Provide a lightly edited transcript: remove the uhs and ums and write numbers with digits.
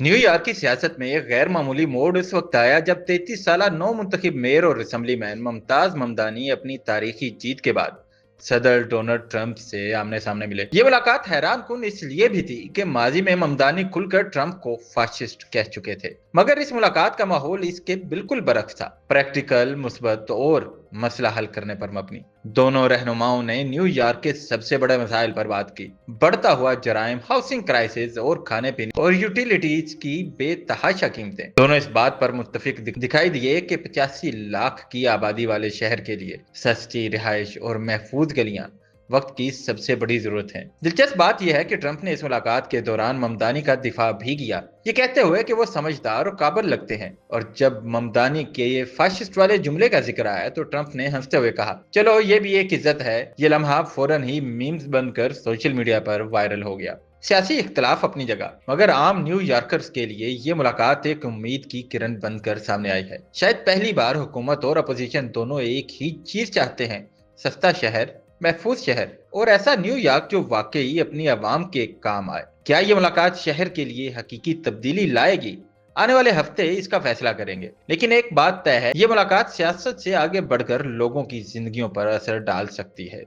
New York کی سیاست میں ایک غیر معمولی موڑ اس وقت آیا جب 33 سالہ نو منتخب میئر اور اسمبلی مین ممتاز ممدانی اپنی تاریخی جیت کے بعد صدر ڈونلڈ ٹرمپ سے آمنے سامنے ملے۔ یہ ملاقات حیران کن اس لیے بھی تھی کہ ماضی میں ممدانی کھل کر ٹرمپ کو فاشسٹ کہہ چکے تھے، مگر اس ملاقات کا ماحول اس کے بالکل برعکس تھا، پریکٹیکل، مثبت اور مسئلہ حل کرنے پر مبنی۔ دونوں رہنماؤں نے نیو یارک کے سب سے بڑے مسائل پر بات کی: بڑھتا ہوا جرائم، ہاؤسنگ کرائسس اور کھانے پینے اور یوٹیلیٹیز کی بے تحاشا قیمتیں۔ دونوں اس بات پر متفق دکھائی دیے کہ 85 لاکھ کی آبادی والے شہر کے لیے سستی رہائش اور محفوظ گلیاں وقت کی سب سے بڑی ضرورت ہے۔ دلچسپ بات یہ ہے کہ ٹرمپ نے اس ملاقات کے دوران ممدانی کا دفاع بھی کیا، یہ کہتے ہوئے کہ وہ سمجھدار اور قابل لگتے ہیں، اور جب ممدانی کے یہ فاشسٹ والے جملے کا ذکر آیا تو ٹرمپ نے ہنستے ہوئے کہا، چلو یہ بھی ایک عزت ہے۔ یہ لمحہ فوراً ہی میمز بن کر سوشل میڈیا پر وائرل ہو گیا۔ سیاسی اختلاف اپنی جگہ، مگر عام نیو یارکرز کے لیے یہ ملاقات ایک امید کی کرن بن کر سامنے آئی ہے۔ شاید پہلی بار حکومت اور اپوزیشن دونوں ایک ہی چیز چاہتے ہیں: سستا شہر، محفوظ شہر، اور ایسا نیو یارک جو واقعی اپنی عوام کے کام آئے۔ کیا یہ ملاقات شہر کے لیے حقیقی تبدیلی لائے گی؟ آنے والے ہفتے اس کا فیصلہ کریں گے، لیکن ایک بات طے ہے، یہ ملاقات سیاست سے آگے بڑھ کر لوگوں کی زندگیوں پر اثر ڈال سکتی ہے۔